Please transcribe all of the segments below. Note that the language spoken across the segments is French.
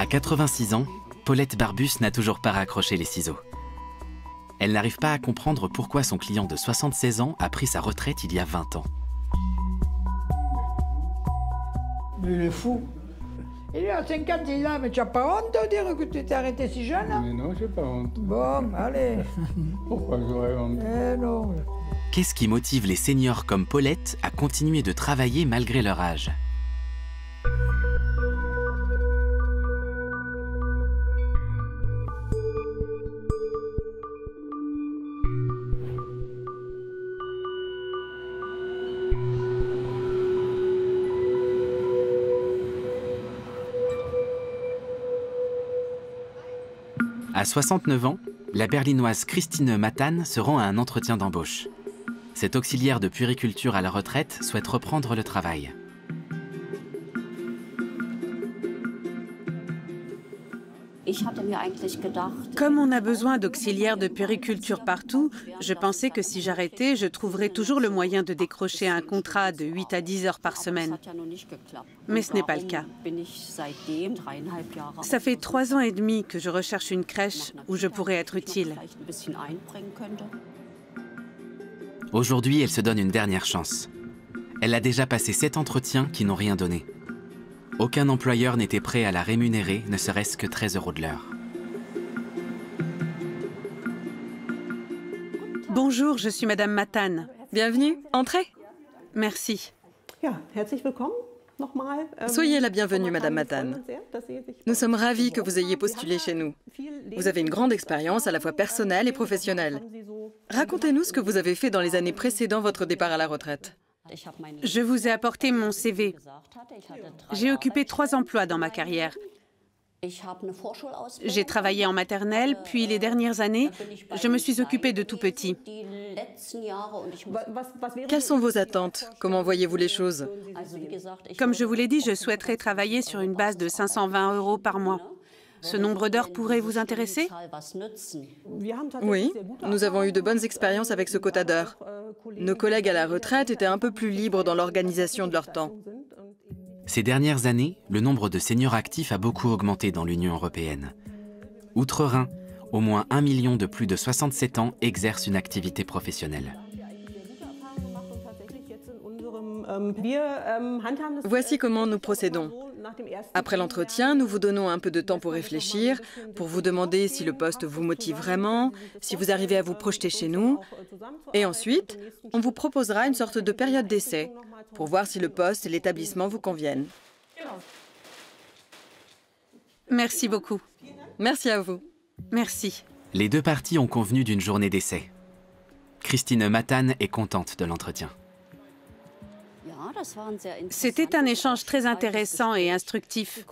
86 ans, Paulette Barbus n'a toujours pas raccroché les ciseaux. Elle n'arrive pas à comprendre pourquoi son client de 76 ans a pris sa retraite il y a 20 ans. Mais il est fou. Il est à 50 ans, mais tu n'as pas honte de dire que tu t'es arrêté si jeune? Mais non, j'ai pas honte. Bon, allez. Pourquoi j'aurais honte? Non. Qu'est-ce qui motive les seniors comme Paulette à continuer de travailler malgré leur âge? À 69 ans, la berlinoise Christine Matan se rend à un entretien d'embauche. Cette auxiliaire de puériculture à la retraite souhaite reprendre le travail. Comme on a besoin d'auxiliaires de puériculture partout, je pensais que si j'arrêtais, je trouverais toujours le moyen de décrocher un contrat de 8 à 10 heures par semaine. Mais ce n'est pas le cas. Ça fait 3 ans et demi que je recherche une crèche où je pourrais être utile. Aujourd'hui, elle se donne une dernière chance. Elle a déjà passé 7 entretiens qui n'ont rien donné. Aucun employeur n'était prêt à la rémunérer, ne serait-ce que 13 € de l'heure. Bonjour, je suis Madame Matan. Bienvenue, entrez. Merci. Soyez la bienvenue, Madame Matan. Nous sommes ravis que vous ayez postulé chez nous. Vous avez une grande expérience à la fois personnelle et professionnelle. Racontez-nous ce que vous avez fait dans les années précédant votre départ à la retraite. Je vous ai apporté mon CV. J'ai occupé 3 emplois dans ma carrière. J'ai travaillé en maternelle, puis les dernières années, je me suis occupée de tout petits. Quelles sont vos attentes? Comment voyez-vous les choses? Comme je vous l'ai dit, je souhaiterais travailler sur une base de 520 € par mois. Ce nombre d'heures pourrait vous intéresser? Oui, nous avons eu de bonnes expériences avec ce quota d'heures. Nos collègues à la retraite étaient un peu plus libres dans l'organisation de leur temps. Ces dernières années, le nombre de seniors actifs a beaucoup augmenté dans l'Union européenne. Outre-Rhin, au moins 1 million de plus de 67 ans exercent une activité professionnelle. Voici comment nous procédons. Après l'entretien, nous vous donnons un peu de temps pour réfléchir, pour vous demander si le poste vous motive vraiment, si vous arrivez à vous projeter chez nous. Et ensuite, on vous proposera une sorte de période d'essai pour voir si le poste et l'établissement vous conviennent. Merci beaucoup. Merci à vous. Merci. Les deux parties ont convenu d'une journée d'essai. Christine Matan est contente de l'entretien. C'était un échange très intéressant et instructif.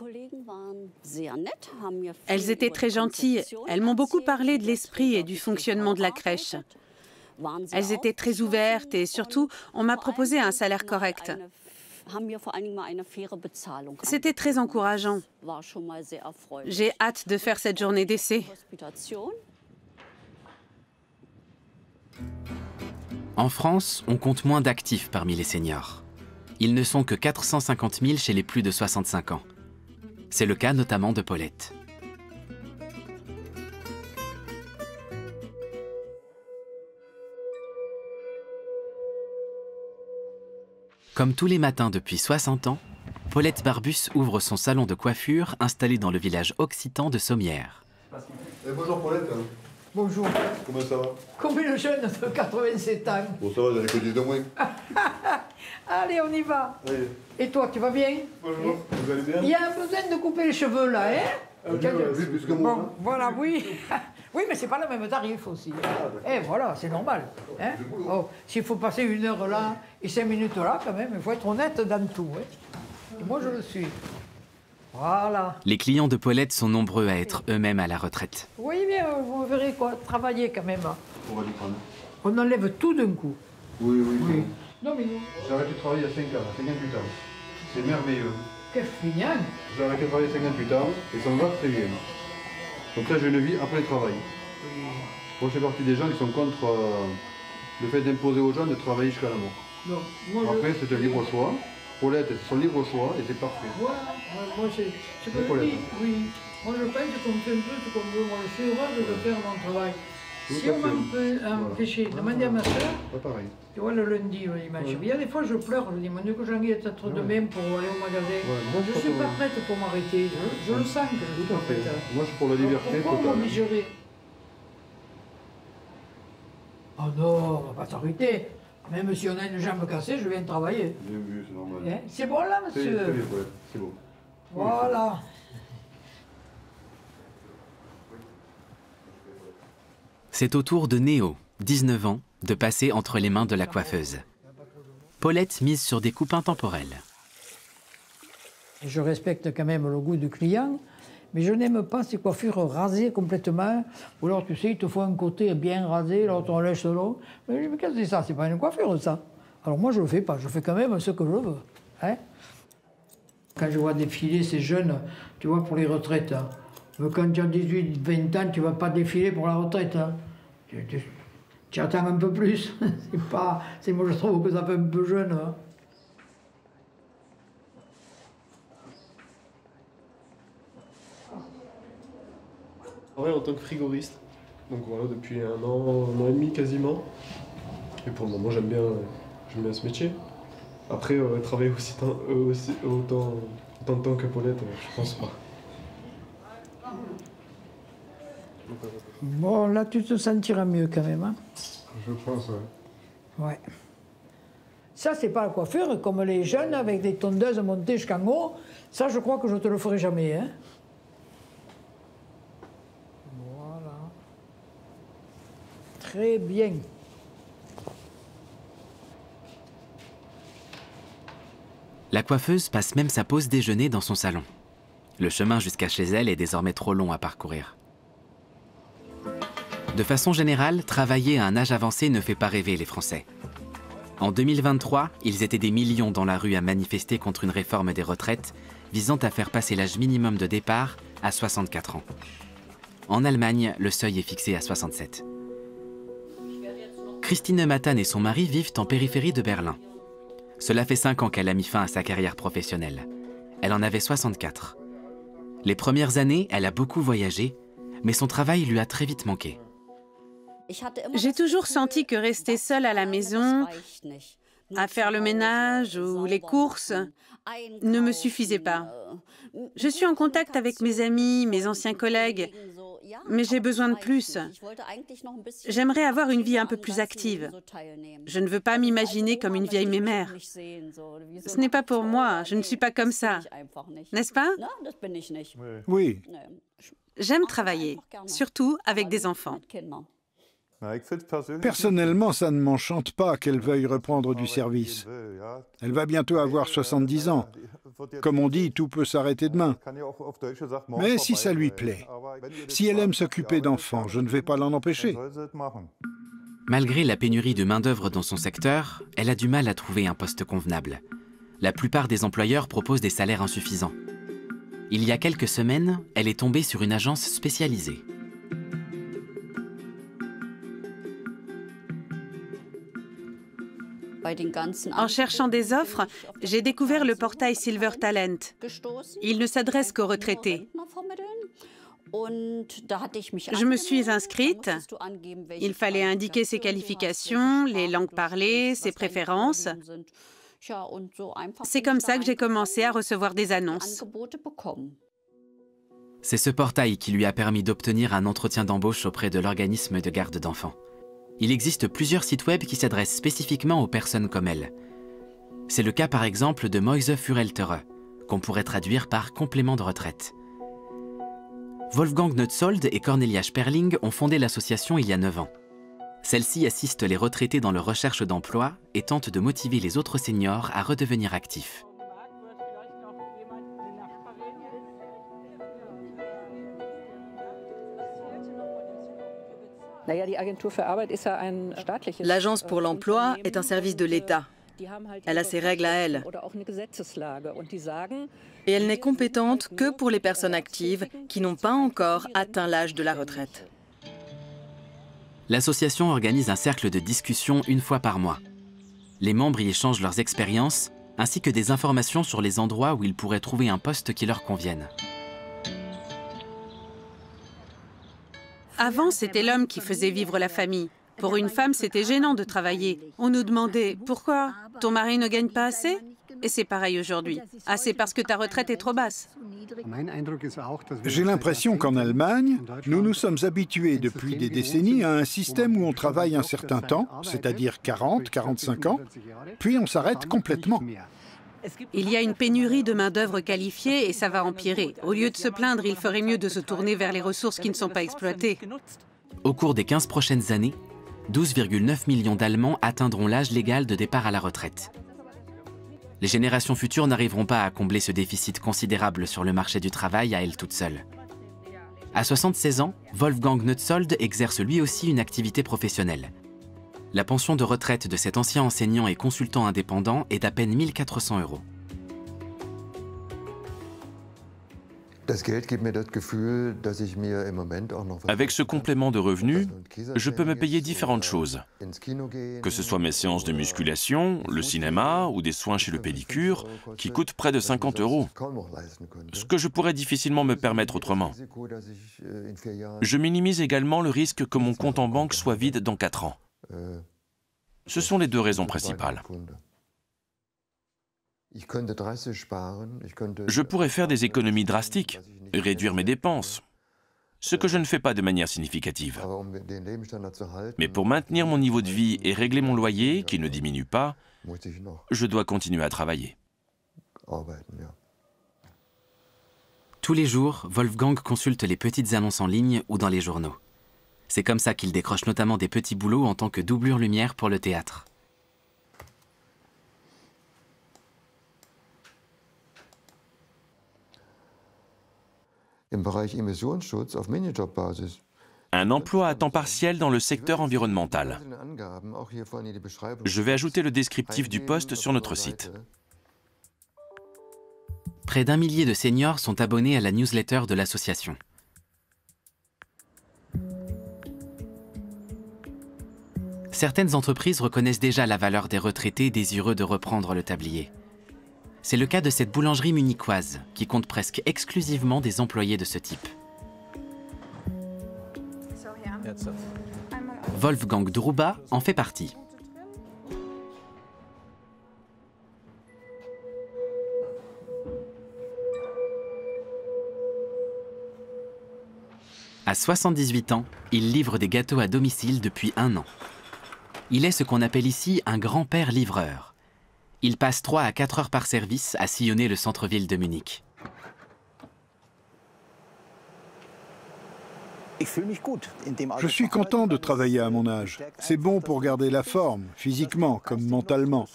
Elles étaient très gentilles. Elles m'ont beaucoup parlé de l'esprit et du fonctionnement de la crèche. Elles étaient très ouvertes et surtout, on m'a proposé un salaire correct. C'était très encourageant. J'ai hâte de faire cette journée d'essai. En France, on compte moins d'actifs parmi les seniors. Ils ne sont que 450 000 chez les plus de 65 ans. C'est le cas notamment de Paulette. Comme tous les matins depuis 60 ans, Paulette Barbus ouvre son salon de coiffure installé dans le village occitan de Sommières. Bonjour Paulette. Bonjour. Comment ça va? Comme une jeune de 87 ans. Bon, ça va, vous avez que 10 de moins. Allez, on y va. Allez. Et toi, tu vas bien? Bonjour, vous allez bien? Il y a besoin de couper les cheveux là, hein? Vu plus que moi. Bon, voilà, oui. Oui, mais c'est pas le même tarif aussi. Eh, voilà, c'est normal. Hein? Oh, s'il faut passer 1 heure là et 5 minutes là, quand même, il faut être honnête dans tout. Hein? Et moi, je le suis. Voilà. Les clients de Paulette sont nombreux à être eux-mêmes à la retraite. Oui, mais vous verrez quoi, travailler quand même. On va lui prendre. On enlève tout d'un coup. Oui, oui, oui. Non, mais J'ai arrêté de travailler à 5 ans, 58 ans. C'est merveilleux. quel fignon. J'ai arrêté de travailler à 58 ans et ça me va très bien. Donc là, j'ai une vie après le travail. Moi, je fais partie des gens qui sont contre le fait d'imposer aux gens de travailler jusqu'à la mort. Non, moi, Après, c'est un libre choix. Paulette, c'est son libre choix et c'est parfait. Voilà, moi c'est ce que je Paulette. dis, oui. Moi je pense qu'on fait un peu ce qu'on veut. Moi je suis heureuse de faire mon travail. Tout Si à on fait. m'empêchait, demandez à ma soeur, Pas pareil. tu vois, le lundi, le dimanche. Ouais. Il y a des fois, je pleure, je dis, mon Dieu, que Jean-Guy est peut-être demain pour aller au magasin. Ouais, moi, Je ne suis pas prête pour m'arrêter. Je le sens que je suis Tout à pas fait. prête. Moi, je suis pour la liberté Pourquoi totale. m'obligerait? Oh non, on ne va pas s'arrêter. Même si on a une jambe cassée, je viens travailler. Bien vu, c'est normal. Hein? C'est bon là, C'est monsieur? très bien, Paulette, c'est bon. Voilà. C'est au tour de Néo, 19 ans, de passer entre les mains de la coiffeuse. Paulette mise sur des coupes intemporelles. Je respecte quand même le goût du client, mais je n'aime pas ces coiffures rasées complètement. Ou alors, tu sais, il te faut un côté bien rasé, l'autre on lèche l'eau. Mais qu'est-ce que c'est ça? C'est pas une coiffure, ça. Alors moi, je le fais pas. Je fais quand même ce que je veux. Hein? Quand je vois défiler ces jeunes, tu vois, pour les retraites, hein. Mais quand tu as 18, 20 ans, tu ne vas pas défiler pour la retraite. Hein. Tu attends un peu plus. Moi, je trouve que ça fait un peu jeune. Hein. Je travaille en tant que frigoriste. Donc voilà, depuis un an et demi quasiment. Et pour le moment, j'aime bien ce métier. Après, travailler autant de temps que Paulette, je pense pas. Bon, là, tu te sentiras mieux quand même. Hein. Je pense, ouais. Ouais. Ça, c'est pas la coiffure, comme les jeunes avec des tondeuses montées jusqu'en haut. Ça, je crois que je te le ferai jamais. Hein. Voilà. Très bien. La coiffeuse passe même sa pause déjeuner dans son salon. Le chemin jusqu'à chez elle est désormais trop long à parcourir. De façon générale, travailler à un âge avancé ne fait pas rêver les Français. En 2023, ils étaient des millions dans la rue à manifester contre une réforme des retraites visant à faire passer l'âge minimum de départ à 64 ans. En Allemagne, le seuil est fixé à 67. Christine Matan et son mari vivent en périphérie de Berlin. Cela fait 5 ans qu'elle a mis fin à sa carrière professionnelle. Elle en avait 64. Les premières années, elle a beaucoup voyagé, mais son travail lui a très vite manqué. J'ai toujours senti que rester seule à la maison, à faire le ménage ou les courses, ne me suffisait pas. Je suis en contact avec mes amis, mes anciens collègues, mais j'ai besoin de plus. J'aimerais avoir une vie un peu plus active. Je ne veux pas m'imaginer comme une vieille mémère. Ce n'est pas pour moi, je ne suis pas comme ça. N'est-ce pas? Oui. J'aime travailler, surtout avec des enfants. Personnellement, ça ne m'enchante pas qu'elle veuille reprendre du service. Elle va bientôt avoir 70 ans. Comme on dit, tout peut s'arrêter demain. Mais si ça lui plaît, si elle aime s'occuper d'enfants, je ne vais pas l'en empêcher. Malgré la pénurie de main-d'œuvre dans son secteur, elle a du mal à trouver un poste convenable. La plupart des employeurs proposent des salaires insuffisants. Il y a quelques semaines, elle est tombée sur une agence spécialisée. En cherchant des offres, j'ai découvert le portail Silver Talent. Il ne s'adresse qu'aux retraités. Je me suis inscrite. Il fallait indiquer ses qualifications, les langues parlées, ses préférences. C'est comme ça que j'ai commencé à recevoir des annonces. C'est ce portail qui lui a permis d'obtenir un entretien d'embauche auprès de l'organisme de garde d'enfants. Il existe plusieurs sites web qui s'adressent spécifiquement aux personnes comme elle. C'est le cas par exemple de Mäuse für Ältere, qu'on pourrait traduire par complément de retraite. Wolfgang Neutzold et Cornelia Sperling ont fondé l'association il y a 9 ans. Celle-ci assiste les retraités dans leur recherche d'emploi et tente de motiver les autres seniors à redevenir actifs. L'Agence pour l'emploi est un service de l'État. Elle a ses règles à elle. Et elle n'est compétente que pour les personnes actives qui n'ont pas encore atteint l'âge de la retraite. L'association organise un cercle de discussion une fois par mois. Les membres y échangent leurs expériences ainsi que des informations sur les endroits où ils pourraient trouver un poste qui leur convienne. Avant, c'était l'homme qui faisait vivre la famille. Pour une femme, c'était gênant de travailler. On nous demandait « Pourquoi? Ton mari ne gagne pas assez ?» Et c'est pareil aujourd'hui. « Ah, c'est parce que ta retraite est trop basse. » J'ai l'impression qu'en Allemagne, nous nous sommes habitués depuis des décennies à un système où on travaille un certain temps, c'est-à-dire 40, 45 ans, puis on s'arrête complètement. Il y a une pénurie de main-d'œuvre qualifiée et ça va empirer. Au lieu de se plaindre, il ferait mieux de se tourner vers les ressources qui ne sont pas exploitées. Au cours des 15 prochaines années, 12,9 millions d'Allemands atteindront l'âge légal de départ à la retraite. Les générations futures n'arriveront pas à combler ce déficit considérable sur le marché du travail à elles toutes seules. À 76 ans, Wolfgang Neutzold exerce lui aussi une activité professionnelle. La pension de retraite de cet ancien enseignant et consultant indépendant est d'à peine 1 400 €. Avec ce complément de revenus, je peux me payer différentes choses. Que ce soit mes séances de musculation, le cinéma ou des soins chez le pédicure, qui coûtent près de 50 €. Ce que je pourrais difficilement me permettre autrement. Je minimise également le risque que mon compte en banque soit vide dans 4 ans. Ce sont les deux raisons principales. Je pourrais faire des économies drastiques, réduire mes dépenses, ce que je ne fais pas de manière significative. Mais pour maintenir mon niveau de vie et régler mon loyer, qui ne diminue pas, je dois continuer à travailler. Tous les jours, Wolfgang consulte les petites annonces en ligne ou dans les journaux. C'est comme ça qu'il décroche notamment des petits boulots en tant que doublure lumière pour le théâtre. Un emploi à temps partiel dans le secteur environnemental. Je vais ajouter le descriptif du poste sur notre site. Près d'1 millier de seniors sont abonnés à la newsletter de l'association. Certaines entreprises reconnaissent déjà la valeur des retraités désireux de reprendre le tablier. C'est le cas de cette boulangerie munichoise, qui compte presque exclusivement des employés de ce type. Wolfgang Druba en fait partie. À 78 ans, il livre des gâteaux à domicile depuis 1 an. Il est ce qu'on appelle ici un grand-père livreur. Il passe 3 à 4 heures par service à sillonner le centre-ville de Munich. Je suis content de travailler à mon âge. C'est bon pour garder la forme, physiquement comme mentalement.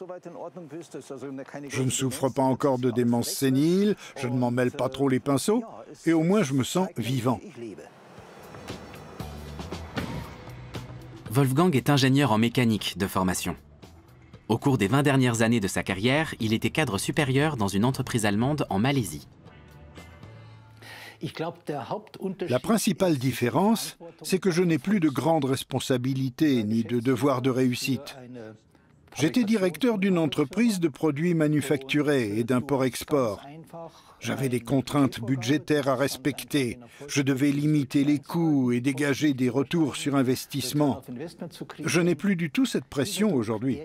Je ne souffre pas encore de démence sénile, je ne m'en mêle pas trop les pinceaux, et au moins je me sens vivant. Wolfgang est ingénieur en mécanique de formation. Au cours des 20 dernières années de sa carrière, il était cadre supérieur dans une entreprise allemande en Malaisie. La principale différence, c'est que je n'ai plus de grandes responsabilités ni de devoir de réussite. J'étais directeur d'une entreprise de produits manufacturés et d'import-export. J'avais des contraintes budgétaires à respecter. Je devais limiter les coûts et dégager des retours sur investissement. Je n'ai plus du tout cette pression aujourd'hui.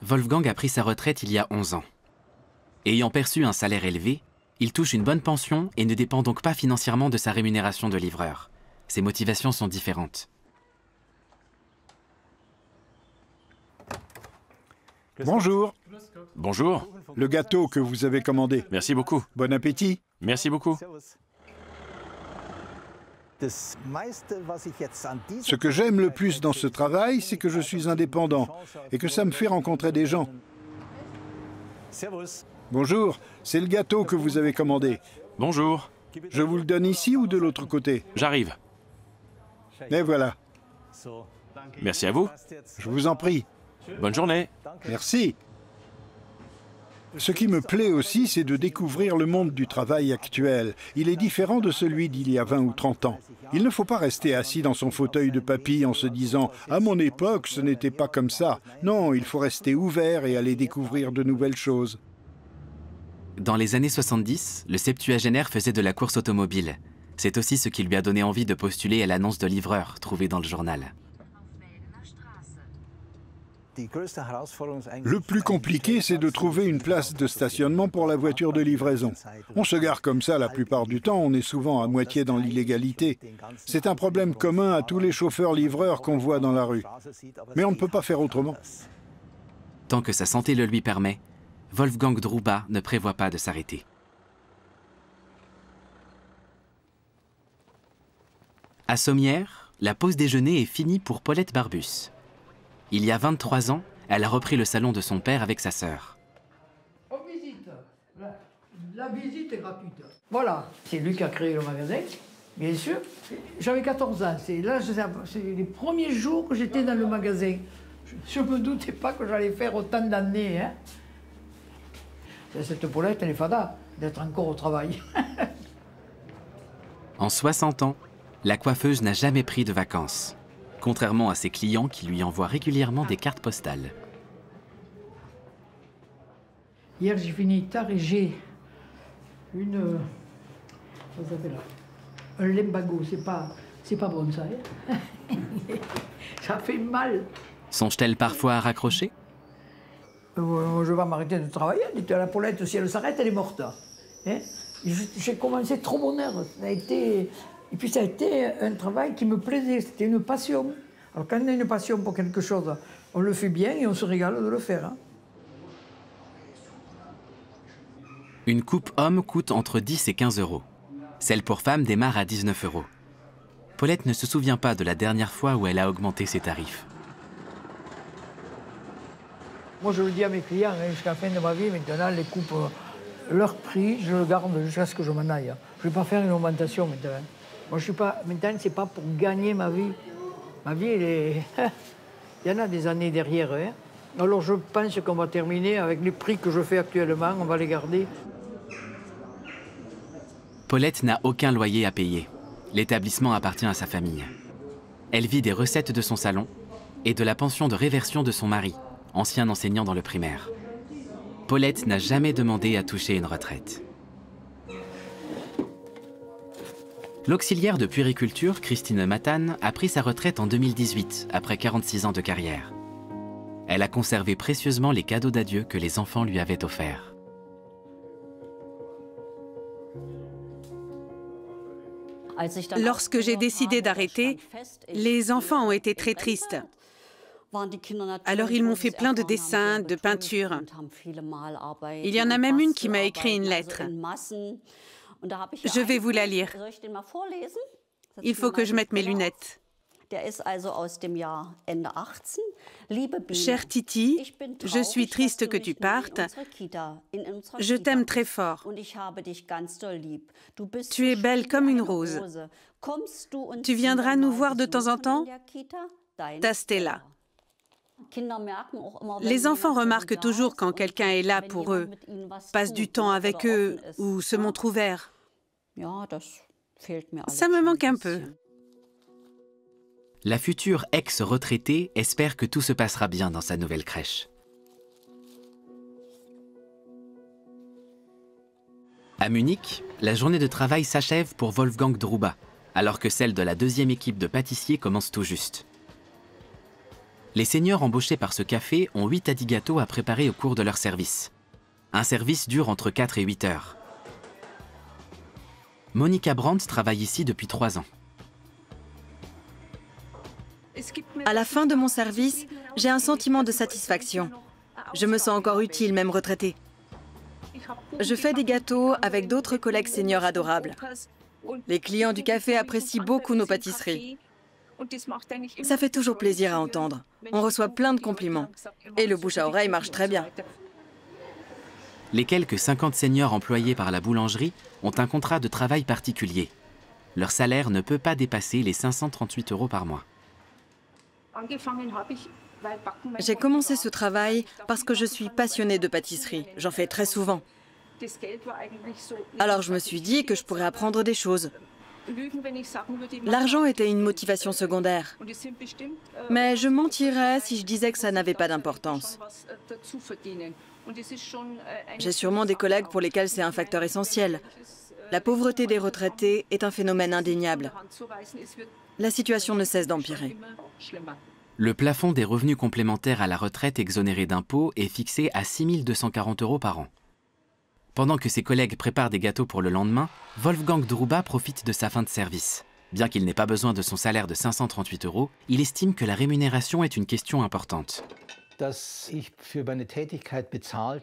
Wolfgang a pris sa retraite il y a 11 ans. Ayant perçu un salaire élevé, il touche une bonne pension et ne dépend donc pas financièrement de sa rémunération de livreur. Ses motivations sont différentes. Bonjour. Bonjour. Le gâteau que vous avez commandé. Merci beaucoup. Bon appétit. Merci beaucoup. Ce que j'aime le plus dans ce travail, c'est que je suis indépendant et que ça me fait rencontrer des gens. Bonjour, c'est le gâteau que vous avez commandé. Bonjour. Je vous le donne ici ou de l'autre côté? J'arrive. Et voilà. Merci à vous. Je vous en prie. Bonne journée. Merci. Ce qui me plaît aussi, c'est de découvrir le monde du travail actuel. Il est différent de celui d'il y a 20 ou 30 ans. Il ne faut pas rester assis dans son fauteuil de papy en se disant « À mon époque, ce n'était pas comme ça ». Non, il faut rester ouvert et aller découvrir de nouvelles choses. Dans les années 70, le septuagénaire faisait de la course automobile. C'est aussi ce qui lui a donné envie de postuler à l'annonce de livreur trouvée dans le journal. Le plus compliqué, c'est de trouver une place de stationnement pour la voiture de livraison. On se gare comme ça la plupart du temps, on est souvent à moitié dans l'illégalité. C'est un problème commun à tous les chauffeurs-livreurs qu'on voit dans la rue. Mais on ne peut pas faire autrement. Tant que sa santé le lui permet, Wolfgang Druba ne prévoit pas de s'arrêter. À Sommières, la pause déjeuner est finie pour Paulette Barbus. Il y a 23 ans, elle a repris le salon de son père avec sa sœur. On visite. La visite est gratuite. Voilà, c'est lui qui a créé le magasin, bien sûr. J'avais 14 ans. C'est les premiers jours que j'étais dans le magasin. Je ne me doutais pas que j'allais faire autant d'années. Hein. Cette Paulette, elle est fada d'être encore au travail. En 60 ans, la coiffeuse n'a jamais pris de vacances, contrairement à ses clients qui lui envoient régulièrement des cartes postales. Hier, j'ai fini tard et j'ai une... Vous avez là, un limbago, c'est pas bon ça. Hein. Ça fait mal. Songe-t-elle parfois à raccrocher? Je vais m'arrêter de travailler. Dites à la Paulette, si elle s'arrête, elle est morte. Hein. J'ai commencé trop bonheur. Et puis ça a été un travail qui me plaisait, c'était une passion. Alors quand on a une passion pour quelque chose, on le fait bien et on se régale de le faire. Hein. Une coupe homme coûte entre 10 et 15 euros. Celle pour femme démarre à 19 euros. Paulette ne se souvient pas de la dernière fois où elle a augmenté ses tarifs. Moi je le dis à mes clients, hein, jusqu'à la fin de ma vie, maintenant les coupes, leur prix, je le garde jusqu'à ce que je m'en aille. Je ne vais pas faire une augmentation maintenant. Moi, je suis pas. Maintenant, c'est pas pour gagner ma vie. Ma vie, elle est. Il y en a des années derrière. Hein. Alors, je pense qu'on va terminer avec les prix que je fais actuellement. On va les garder. Paulette n'a aucun loyer à payer. L'établissement appartient à sa famille. Elle vit des recettes de son salon et de la pension de réversion de son mari, ancien enseignant dans le primaire. Paulette n'a jamais demandé à toucher une retraite. L'auxiliaire de puériculture, Christine Matane, a pris sa retraite en 2018, après 46 ans de carrière. Elle a conservé précieusement les cadeaux d'adieu que les enfants lui avaient offerts. Lorsque j'ai décidé d'arrêter, les enfants ont été très tristes. Alors ils m'ont fait plein de dessins, de peintures. Il y en a même une qui m'a écrit une lettre. Je vais vous la lire. Il faut que je mette mes lunettes. Chère Titi, je suis triste que tu partes. Je t'aime très fort. Tu es belle comme une rose. Tu viendras nous voir de temps en temps? Ta Stella. Les enfants remarquent toujours quand quelqu'un est là pour eux, passe du temps avec eux ou se montre ouvert. Ça me manque un peu. La future ex-retraitée espère que tout se passera bien dans sa nouvelle crèche. À Munich, la journée de travail s'achève pour Wolfgang Druba, alors que celle de la deuxième équipe de pâtissiers commence tout juste. Les seniors embauchés par ce café ont 8 à 10 gâteaux à préparer au cours de leur service. Un service dure entre 4 et 8 heures. Monika Brandt travaille ici depuis 3 ans. À la fin de mon service, j'ai un sentiment de satisfaction. Je me sens encore utile, même retraitée. Je fais des gâteaux avec d'autres collègues seniors adorables. Les clients du café apprécient beaucoup nos pâtisseries. Ça fait toujours plaisir à entendre. On reçoit plein de compliments. Et le bouche à oreille marche très bien. Les quelques 50 seniors employés par la boulangerie ont un contrat de travail particulier. Leur salaire ne peut pas dépasser les 538 € par mois. J'ai commencé ce travail parce que je suis passionnée de pâtisserie. J'en fais très souvent. Alors je me suis dit que je pourrais apprendre des choses. L'argent était une motivation secondaire. Mais je mentirais si je disais que ça n'avait pas d'importance. J'ai sûrement des collègues pour lesquels c'est un facteur essentiel. La pauvreté des retraités est un phénomène indéniable. La situation ne cesse d'empirer. Le plafond des revenus complémentaires à la retraite exonérés d'impôts est fixé à 6 240 € par an. Pendant que ses collègues préparent des gâteaux pour le lendemain, Wolfgang Druba profite de sa fin de service. Bien qu'il n'ait pas besoin de son salaire de 538 €, il estime que la rémunération est une question importante.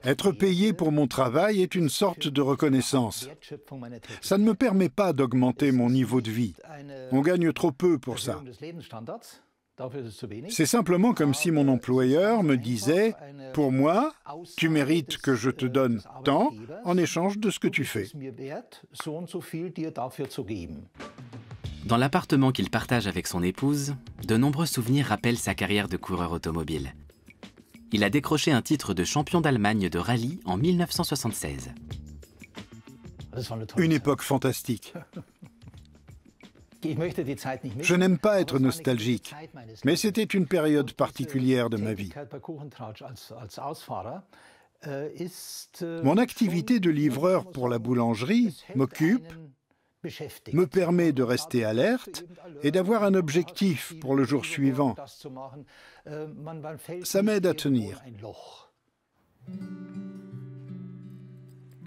Être payé pour mon travail est une sorte de reconnaissance. Ça ne me permet pas d'augmenter mon niveau de vie. On gagne trop peu pour ça. C'est simplement comme si mon employeur me disait « Pour moi, tu mérites que je te donne tant en échange de ce que tu fais. » Dans l'appartement qu'il partage avec son épouse, de nombreux souvenirs rappellent sa carrière de coureur automobile. Il a décroché un titre de champion d'Allemagne de rallye en 1976. Une époque fantastique. Je n'aime pas être nostalgique, mais c'était une période particulière de ma vie. Mon activité de livreur pour la boulangerie m'occupe, me permet de rester alerte et d'avoir un objectif pour le jour suivant. Ça m'aide à tenir.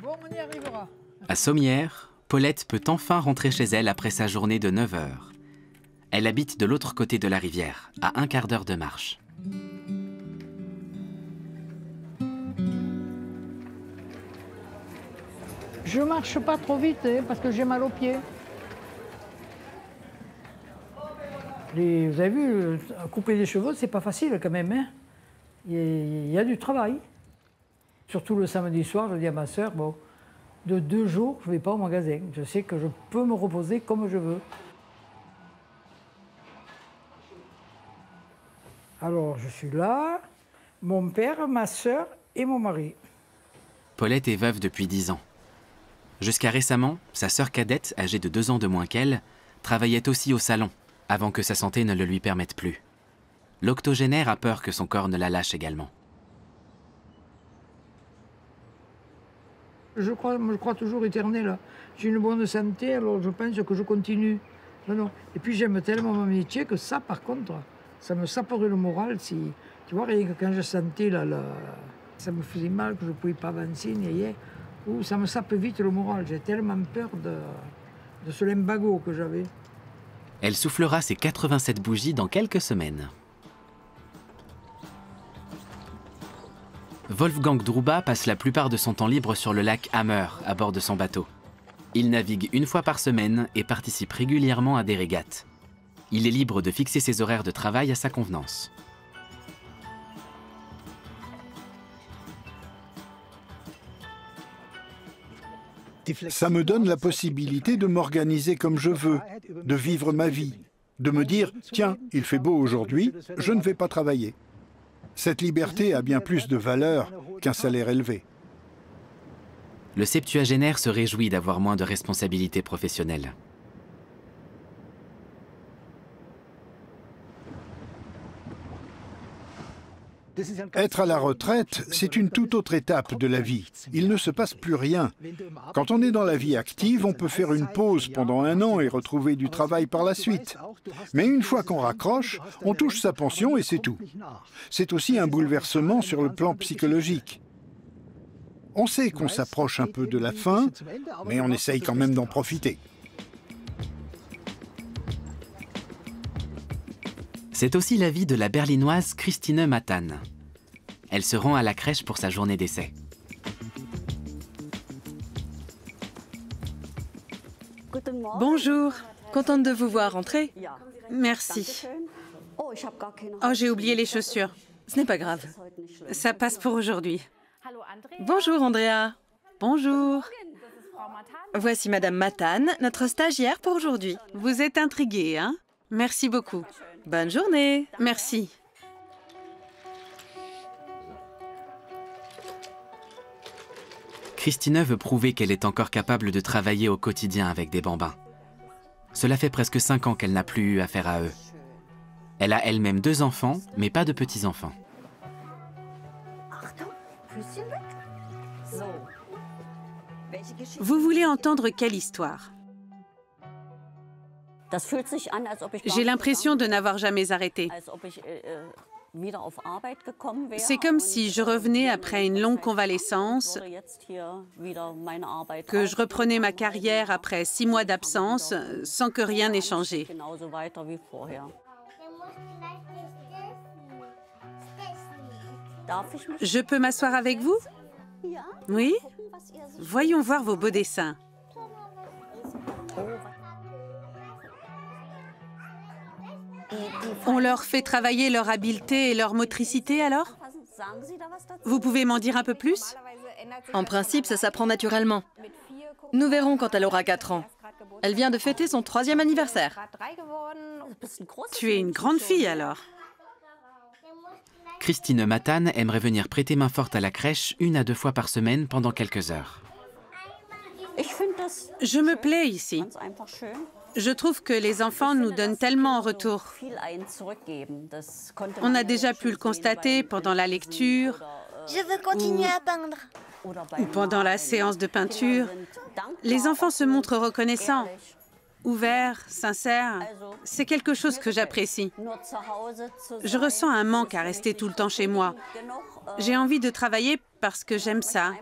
Bon, on y arrivera. À Sommières, Paulette peut enfin rentrer chez elle après sa journée de 9 heures. Elle habite de l'autre côté de la rivière, à un quart d'heure de marche. Je marche pas trop vite parce que j'ai mal aux pieds. Vous avez vu, couper des cheveux, c'est pas facile quand même. Hein. Il y a du travail. Surtout le samedi soir, je dis à ma soeur, bon, de 2 jours, je ne vais pas au magasin. Je sais que je peux me reposer comme je veux. Alors, je suis là, mon père, ma soeur et mon mari. Paulette est veuve depuis 10 ans. Jusqu'à récemment, sa sœur cadette, âgée de 2 ans de moins qu'elle, travaillait aussi au salon, avant que sa santé ne le lui permette plus. L'octogénaire a peur que son corps ne la lâche également. Je crois toujours éternel. J'ai une bonne santé, alors je pense que je continue. Non. Et puis j'aime tellement mon métier que ça, par contre, ça me saperait le moral. Si, tu vois, rien que quand je sentais, ça me faisait mal, que je ne pouvais pas avancer, ça me sape vite le moral. J'ai tellement peur de ce limbago que j'avais. Elle soufflera ses 87 bougies dans quelques semaines. Wolfgang Druba passe la plupart de son temps libre sur le lac Hammer, à bord de son bateau. Il navigue 1 fois par semaine et participe régulièrement à des régates. Il est libre de fixer ses horaires de travail à sa convenance. Ça me donne la possibilité de m'organiser comme je veux, de vivre ma vie, de me dire « Tiens, il fait beau aujourd'hui, je ne vais pas travailler ». Cette liberté a bien plus de valeur qu'un salaire élevé. Le septuagénaire se réjouit d'avoir moins de responsabilités professionnelles. Être à la retraite, c'est une toute autre étape de la vie. Il ne se passe plus rien. Quand on est dans la vie active, on peut faire une pause pendant 1 an et retrouver du travail par la suite. Mais une fois qu'on raccroche, on touche sa pension et c'est tout. C'est aussi un bouleversement sur le plan psychologique. On sait qu'on s'approche un peu de la fin, mais on essaye quand même d'en profiter. C'est aussi la vie de la berlinoise Christine Matan. Elle se rend à la crèche pour sa journée d'essai. Bonjour, contente de vous voir entrer. Merci. Oh, j'ai oublié les chaussures. Ce n'est pas grave. Ça passe pour aujourd'hui. Bonjour Andrea. Bonjour. Voici Madame Matan, notre stagiaire pour aujourd'hui. Vous êtes intriguée, hein? Merci beaucoup. Bonne journée. Merci. Christine veut prouver qu'elle est encore capable de travailler au quotidien avec des bambins. Cela fait presque 5 ans qu'elle n'a plus eu affaire à eux. Elle a elle-même 2 enfants, mais pas de petits-enfants. Vous voulez entendre quelle histoire? J'ai l'impression de n'avoir jamais arrêté. C'est comme si je revenais après une longue convalescence, que je reprenais ma carrière après 6 mois d'absence, sans que rien n'ait changé. Je peux m'asseoir avec vous? Oui? Voyons voir vos beaux dessins. On leur fait travailler leur habileté et leur motricité alors? Vous pouvez m'en dire un peu plus? En principe, ça s'apprend naturellement. Nous verrons quand elle aura 4 ans. Elle vient de fêter son 3e anniversaire. Tu es une grande fille alors. Christine Matane aimerait venir prêter main forte à la crèche 1 à 2 fois par semaine pendant quelques heures. Je me plais ici. Je trouve que les enfants nous donnent tellement en retour. On a déjà pu le constater pendant la lecture. Je veux continuer à peindre. Ou pendant la séance de peinture. Les enfants se montrent reconnaissants, ouverts, sincères. C'est quelque chose que j'apprécie. Je ressens un manque à rester tout le temps chez moi. J'ai envie de travailler parce que j'aime ça.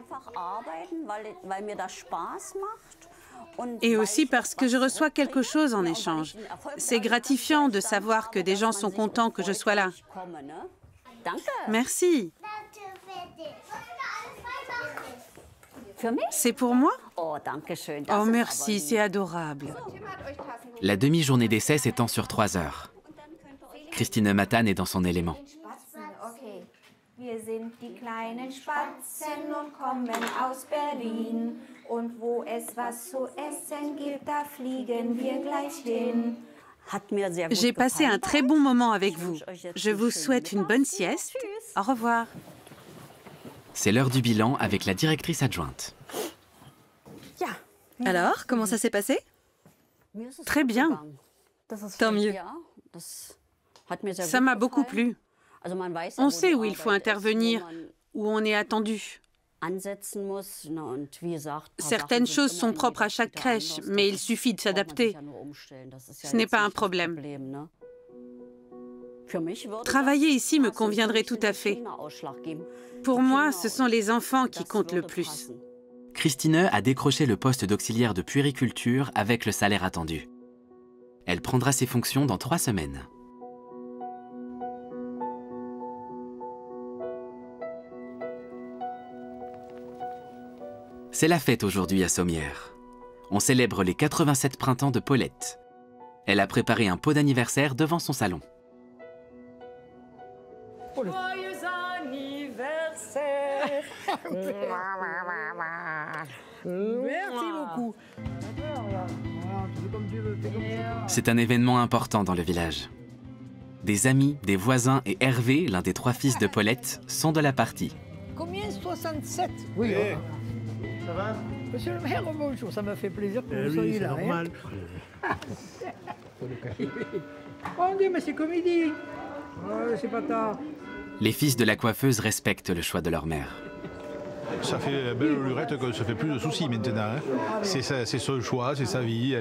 Et aussi parce que je reçois quelque chose en échange. C'est gratifiant de savoir que des gens sont contents que je sois là. Merci. C'est pour moi? Oh, merci, c'est adorable. La demi-journée d'essai s'étend sur 3 heures. Christine Matane est dans son élément. Wir sind die kleinen Spatzen und kommen aus Berlin. Und wo es was zu essen gibt, da fliegen wir gleich hin. J'ai passé un très bon moment avec vous. Je vous souhaite une bonne sieste. Au revoir. C'est l'heure du bilan avec la directrice adjointe. Alors, comment ça s'est passé? Très bien. Tant mieux. Ça m'a beaucoup plu. On sait où il faut intervenir, où on est attendu. Certaines choses sont propres à chaque crèche, mais il suffit de s'adapter. Ce n'est pas un problème. Travailler ici me conviendrait tout à fait. Pour moi, ce sont les enfants qui comptent le plus. Christine a décroché le poste d'auxiliaire de puériculture avec le salaire attendu. Elle prendra ses fonctions dans 3 semaines. C'est la fête aujourd'hui à Sommières. On célèbre les 87 printemps de Paulette. Elle a préparé un pot d'anniversaire devant son salon. Joyeux anniversaire. Merci beaucoup. C'est un événement important dans le village. Des amis, des voisins et Hervé, l'un des 3 fils de Paulette, sont de la partie. Combien? 67? Oui. Ça va? Monsieur le maire, bonjour, ça m'a fait plaisir que vous soyez là. Normal. Oh Dieu, mais c'est comédie. Ouais, c'est pas tard. Les fils de la coiffeuse respectent le choix de leur mère. Ça fait belle lurette que ça fait plus de soucis maintenant. Hein. C'est son choix, c'est sa vie,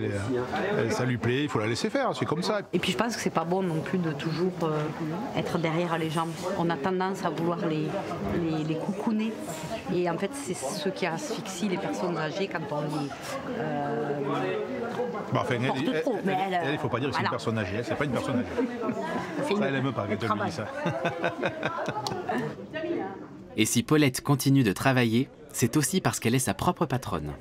ça lui plaît, il faut la laisser faire, c'est comme ça. Et puis je pense que c'est pas bon non plus de toujours être derrière les gens. On a tendance à vouloir les coucouner. Et en fait, c'est ce qui asphyxie les personnes âgées quand on les porte trop. Mais elle, il ne faut pas dire que c'est une personne âgée, c'est pas une personne âgée. Ça, elle n'aime pas quand elle dit ça. Et si Paulette continue de travailler, c'est aussi parce qu'elle est sa propre patronne.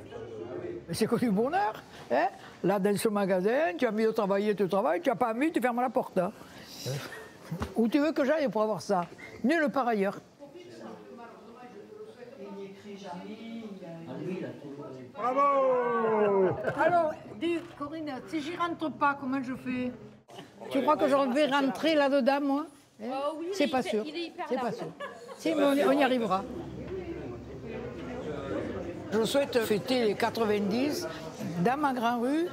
C'est que du bonheur. Hein? Là, dans ce magasin, tu as mis de travailler, tu travailles, tu n'as pas mis, tu fermes la porte. Hein? Où tu veux que j'aille pour avoir ça? Nulle part ailleurs. Bravo! Alors, dis, Corinne, si j'y rentre pas, comment je fais? Tu crois que je vais rentrer là-dedans, moi? Hein? Oui, c'est pas sûr. C'est pas sûr. Si, mais on y arrivera. Je Je souhaite fêter les 90 dans ma grande rue.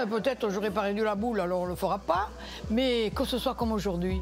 Peut-être j'aurais pas réduit la boule, alors on ne le fera pas, mais que ce soit comme aujourd'hui.